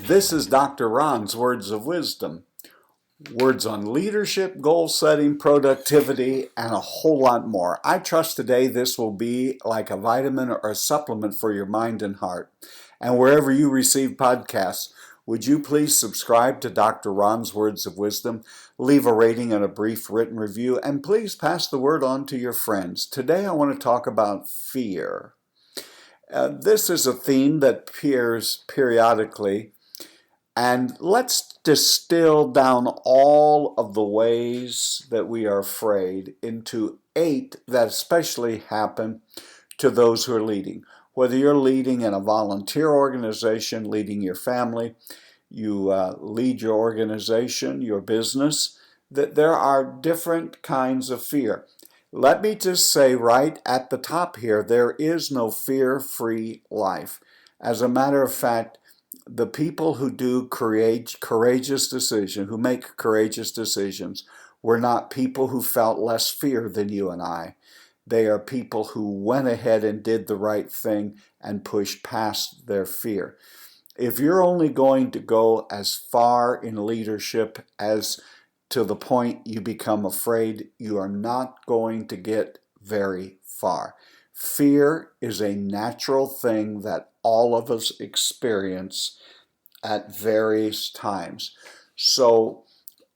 This is Dr. Ron's Words of Wisdom. Words on leadership, goal setting, productivity, and a whole lot more. I trust today this will be like a vitamin or a supplement for your mind and heart. And wherever you receive podcasts, would you please subscribe to Dr. Ron's Words of Wisdom, leave a rating and a brief written review, and please pass the word on to your friends. Today I want to talk about fear. This is a theme that appears periodically. And let's distill down all of the ways that we are afraid into 8 that especially happen to those who are leading. Whether you're leading in a volunteer organization, leading your family, you lead your organization, your business, that there are different kinds of fear. Let me just say right at the top here, there is no fear-free life. As a matter of fact, the people who do courageous decisions, who make courageous decisions, were not people who felt less fear than you and I. They are people who went ahead and did the right thing and pushed past their fear. If you're only going to go as far in leadership as to the point you become afraid, you are not going to get very far. Fear is a natural thing that all of us experience at various times. So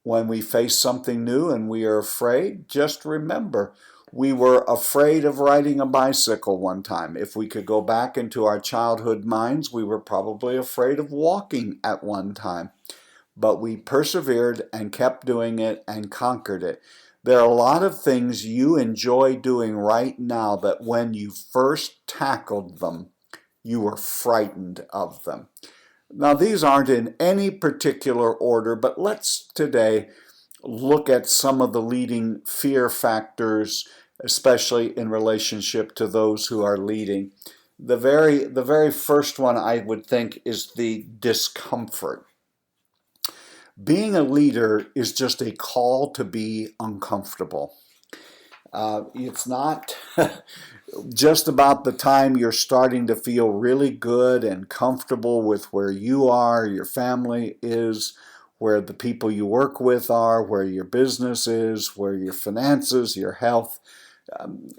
when we face something new and we are afraid, just remember, we were afraid of riding a bicycle one time. If we could go back into our childhood minds, we were probably afraid of walking at one time. But we persevered and kept doing it and conquered it. There are a lot of things you enjoy doing right now that when you first tackled them, you were frightened of them. Now, these aren't in any particular order, but let's today look at some of the leading fear factors, especially in relationship to those who are leading. The very first one I would think is the discomfort. Being a leader is just a call to be uncomfortable. It's not just about the time you're starting to feel really good and comfortable with where you are, your family is, where the people you work with are, where your business is, where your finances, your health.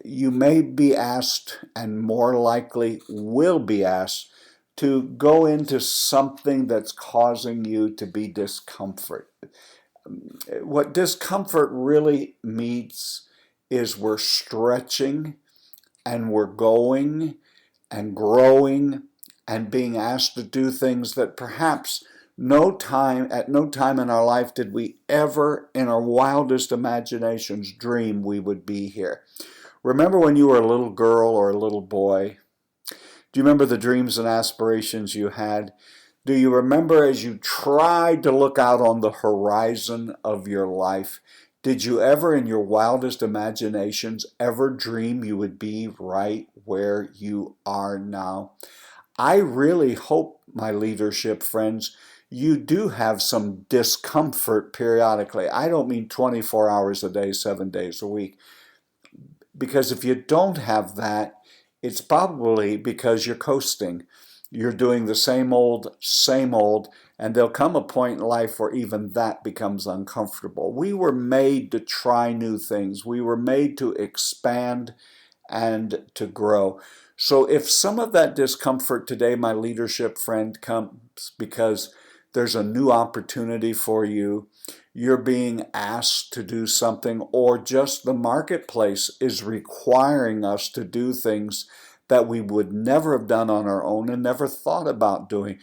You may be asked, and more likely will be asked, to go into something that's causing you to be discomfort. What discomfort really means is we're stretching and we're going and growing and being asked to do things that perhaps at no time in our life did we ever in our wildest imaginations dream we would be here. Remember when you were a little girl or a little boy? Do you remember the dreams and aspirations you had? Do you remember as you tried to look out on the horizon of your life, did you ever in your wildest imaginations ever dream you would be right where you are now? I really hope, my leadership friends, you do have some discomfort periodically. I don't mean 24 hours a day, 7 days a week. Because if you don't have that, it's probably because you're coasting. You're doing the same old, and there'll come a point in life where even that becomes uncomfortable. We were made to try new things. We were made to expand and to grow. So if some of that discomfort today, my leadership friend, comes because there's a new opportunity for you, you're being asked to do something, or just the marketplace is requiring us to do things that we would never have done on our own and never thought about doing.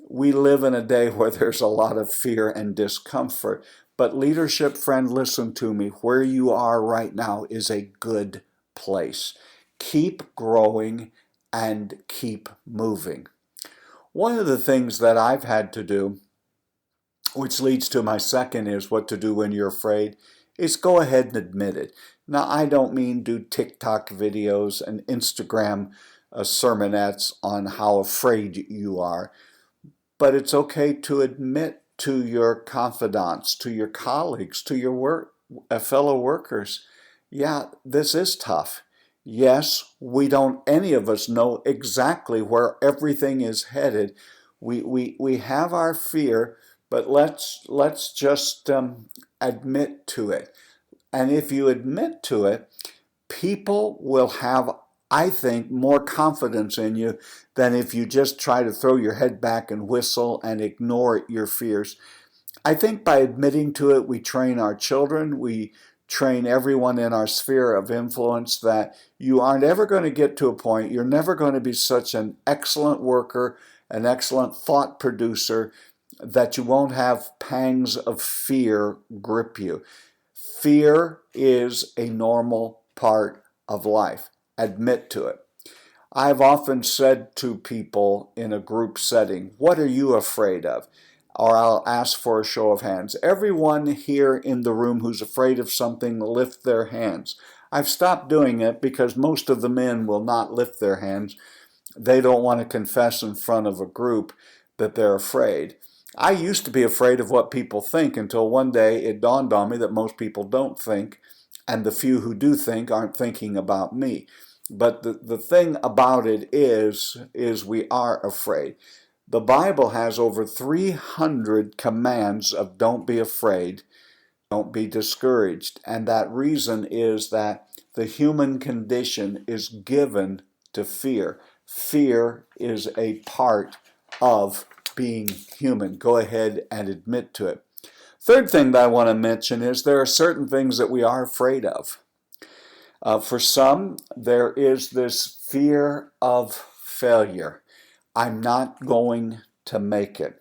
We live in a day where there's a lot of fear and discomfort. But leadership friend, listen to me. Where you are right now is a good place. Keep growing and keep moving. One of the things that I've had to do, which leads to my second, is what to do when you're afraid, is go ahead and admit it. Now, I don't mean do TikTok videos and Instagram sermonettes on how afraid you are, but it's okay to admit to your confidants, to your colleagues, to your fellow workers, yeah, this is tough. Yes, we don't, any of us know exactly where everything is headed. We have our fear, but let's just admit to it. And if you admit to it, people will have, I think, more confidence in you than if you just try to throw your head back and whistle and ignore your fears. I think by admitting to it, we train our children, we train everyone in our sphere of influence that you aren't ever going to get to a point, you're never going to be such an excellent worker, an excellent thought producer, that you won't have pangs of fear grip you. Fear is a normal part of life. Admit to it. I've often said to people in a group setting, what are you afraid of? Or I'll ask for a show of hands. Everyone here in the room who's afraid of something, lift their hands. I've stopped doing it because most of the men will not lift their hands. They don't want to confess in front of a group that they're afraid. I used to be afraid of what people think until one day it dawned on me that most people don't think, and the few who do think aren't thinking about me. But the thing about it is we are afraid. The Bible has over 300 commands of don't be afraid, don't be discouraged. And that reason is that the human condition is given to fear. Fear is a part of being human. Go ahead and admit to it. Third thing that I want to mention is there are certain things that we are afraid of. For some, there is this fear of failure. I'm not going to make it.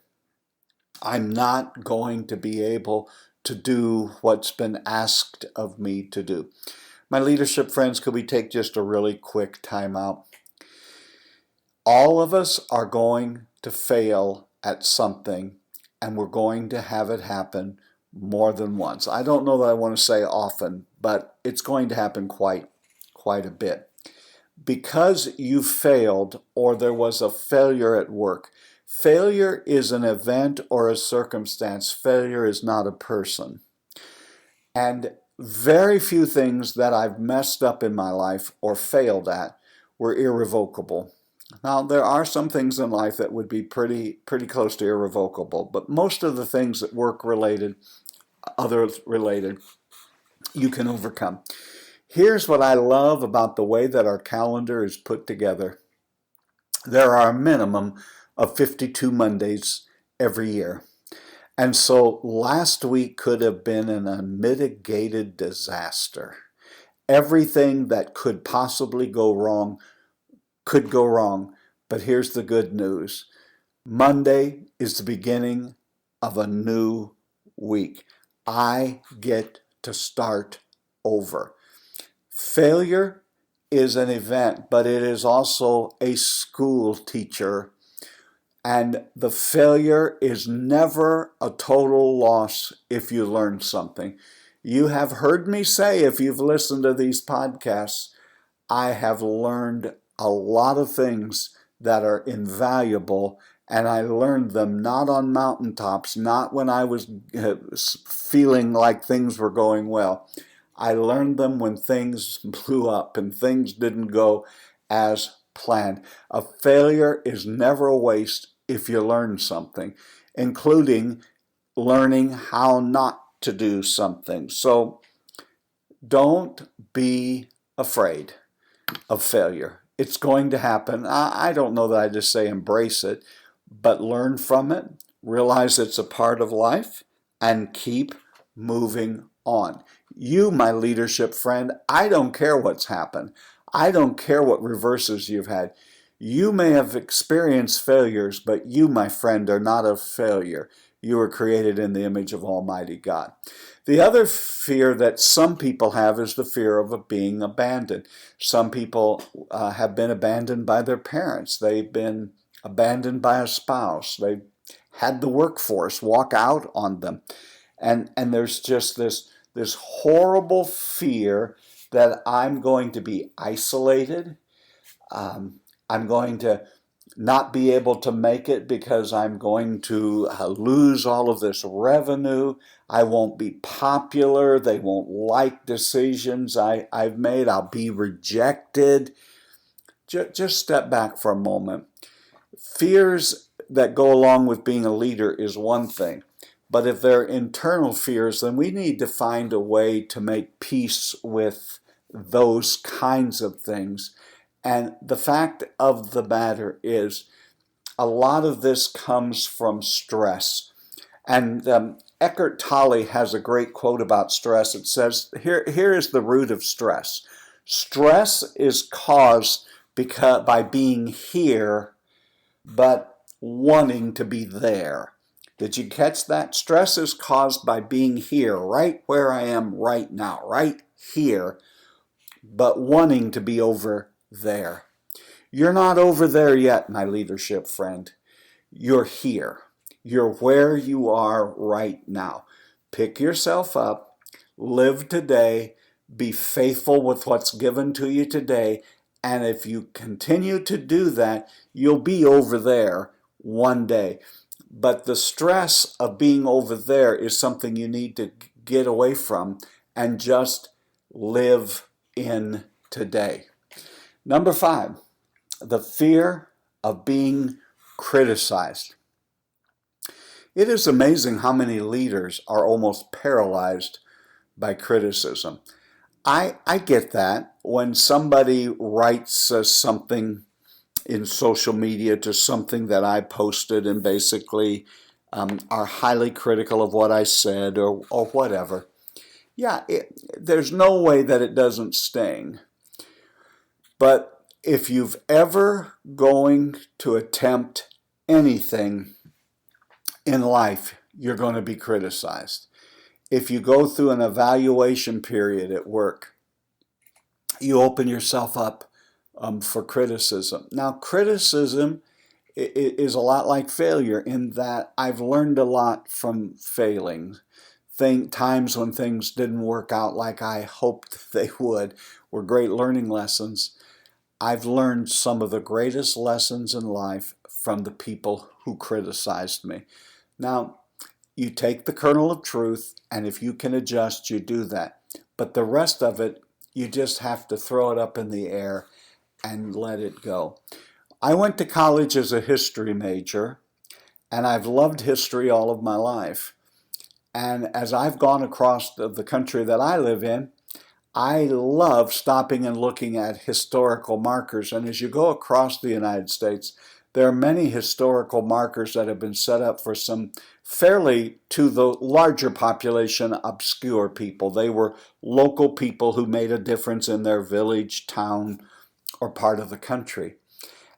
I'm not going to be able to do what's been asked of me to do. My leadership friends, could we take just a really quick time out? All of us are going to fail at something, and we're going to have it happen more than once. I don't know that I want to say often, but it's going to happen quite a bit. Because you failed or there was a failure at work. Failure is an event or a circumstance. Failure is not a person. And very few things that I've messed up in my life or failed at were irrevocable. Now, there are some things in life that would be pretty close to irrevocable, but most of the things that work-related, others-related, you can overcome. Here's what I love about the way that our calendar is put together. There are a minimum of 52 Mondays every year. And so last week could have been an unmitigated disaster. Everything that could possibly go wrong could go wrong. But here's the good news. Monday is the beginning of a new week. I get to start over. Failure is an event, but it is also a school teacher. And the failure is never a total loss if you learn something. You have heard me say, if you've listened to these podcasts, I have learned a lot of things that are invaluable, and I learned them not on mountaintops, not when I was feeling like things were going well. I learned them when things blew up and things didn't go as planned. A failure is never a waste if you learn something, including learning how not to do something. So don't be afraid of failure. It's going to happen. I don't know that I just say embrace it, but learn from it, realize it's a part of life, and keep moving on. You, my leadership friend, I don't care what's happened. I don't care what reverses you've had. You may have experienced failures, but you, my friend, are not a failure. You were created in the image of Almighty God. The other fear that some people have is the fear of being abandoned. Some people have been abandoned by their parents. They've been abandoned by a spouse. They've had the workforce walk out on them. And there's just this horrible fear that I'm going to be isolated. I'm going to not be able to make it because I'm going to lose all of this revenue. I won't be popular. They won't like decisions I've made. I'll be rejected. Just step back for a moment. Fears that go along with being a leader is one thing. But if they're internal fears, then we need to find a way to make peace with those kinds of things. And the fact of the matter is, a lot of this comes from stress. And Eckhart Tolle has a great quote about stress. It says, here is the root of stress. Stress is caused by being here, but wanting to be there. Did you catch that? Stress is caused by being here, right where I am right now, right here, but wanting to be over there. You're not over there yet, my leadership friend. You're here. You're where you are right now. Pick yourself up, live today, be faithful with what's given to you today, and if you continue to do that, you'll be over there one day. But the stress of being over there is something you need to get away from and just live in today. Number 5, the fear of being criticized. It is amazing how many leaders are almost paralyzed by criticism. I get that. When somebody writes something in social media to something that I posted and basically are highly critical of what I said or whatever, yeah, there's no way that it doesn't sting. But if you've ever going to attempt anything in life, you're going to be criticized. If you go through an evaluation period at work, you open yourself up for criticism. Now, criticism is a lot like failure in that I've learned a lot from failing. Times when things didn't work out like I hoped they would were great learning lessons. I've learned some of the greatest lessons in life from the people who criticized me. Now, you take the kernel of truth, and if you can adjust, you do that. But the rest of it, you just have to throw it up in the air and let it go. I went to college as a history major, and I've loved history all of my life. And as I've gone across the country that I live in, I love stopping and looking at historical markers. And as you go across the United States, there are many historical markers that have been set up for some fairly, to the larger population, obscure people. They were local people who made a difference in their village, town, or part of the country.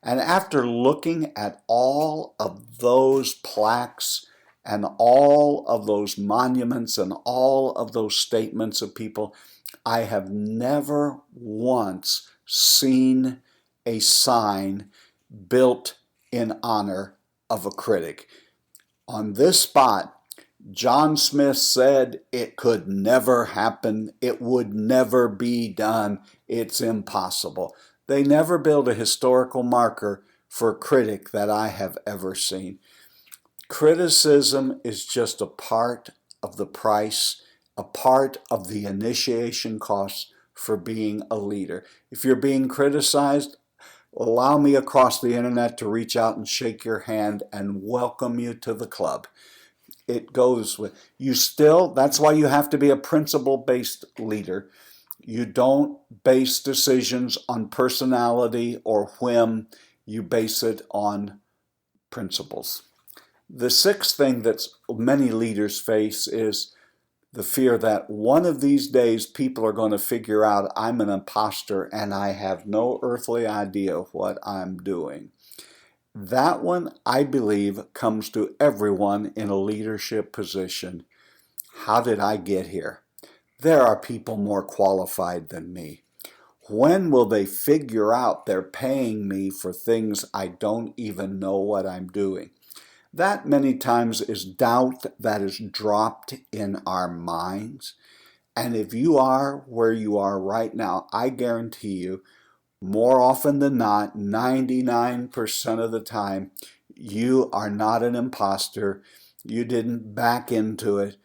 And after looking at all of those plaques and all of those monuments and all of those statements of people, I have never once seen a sign built in honor of a critic. On this spot, John Smith said it could never happen. It would never be done. It's impossible. They never built a historical marker for a critic that I have ever seen. Criticism is just a part of the price, a part of the initiation costs for being a leader. If you're being criticized, allow me across the internet to reach out and shake your hand and welcome you to the club. It goes with you still. That's why you have to be a principle-based leader. You don't base decisions on personality or whim. You base it on principles. The sixth thing that many leaders face is the fear that one of these days people are going to figure out I'm an imposter and I have no earthly idea what I'm doing. That one, I believe, comes to everyone in a leadership position. How did I get here? There are people more qualified than me. When will they figure out they're paying me for things I don't even know what I'm doing? That many times is doubt that is dropped in our minds. And if you are where you are right now, I guarantee you, more often than not, 99% of the time, you are not an imposter. You didn't back into it.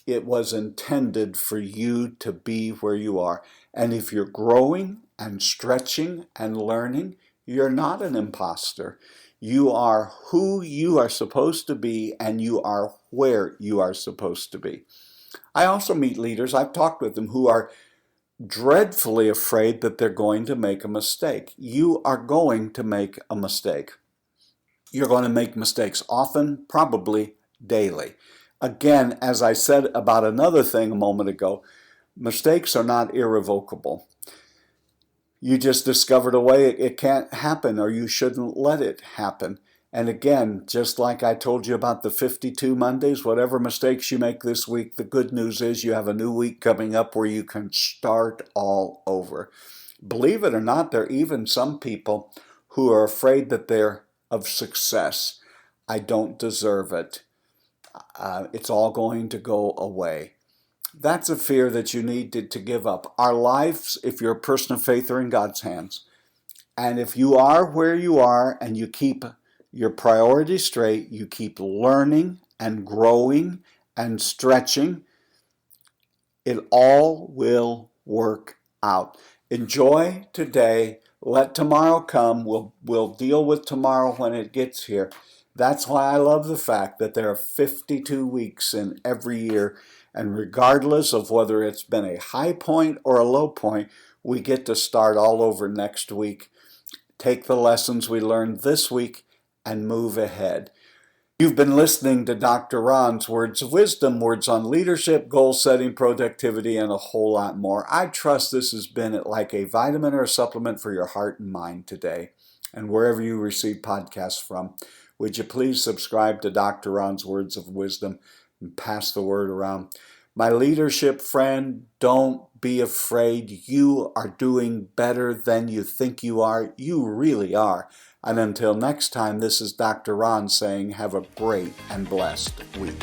It was intended for you to be where you are. And if you're growing and stretching and learning, You're not an imposter. You are who you are supposed to be, and you are where you are supposed to be. I also meet leaders, I've talked with them, who are dreadfully afraid that they're going to make a mistake. You are going to make a mistake. You're going to make mistakes often, probably daily. Again, as I said about another thing a moment ago, mistakes are not irrevocable. You just discovered a way it can't happen, or you shouldn't let it happen. And again, just like I told you about the 52 Mondays, whatever mistakes you make this week, the good news is you have a new week coming up where you can start all over. Believe it or not, there are even some people who are afraid that they're of success. I don't deserve it. It's all going to go away. That's a fear that you need to give up. Our lives, if you're a person of faith, are in God's hands. And if you are where you are and you keep your priorities straight, you keep learning and growing and stretching, it all will work out. Enjoy today. Let tomorrow come. We'll deal with tomorrow when it gets here. That's why I love the fact that there are 52 weeks in every year. And regardless of whether it's been a high point or a low point, we get to start all over next week. Take the lessons we learned this week and move ahead. You've been listening to Dr. Ron's Words of Wisdom, words on leadership, goal setting, productivity, and a whole lot more. I trust this has been like a vitamin or a supplement for your heart and mind today. And wherever you receive podcasts from, would you please subscribe to Dr. Ron's Words of Wisdom and pass the word around. My leadership friend, don't be afraid. You are doing better than you think you are. You really are. And until next time, this is Dr. Ron saying have a great and blessed week.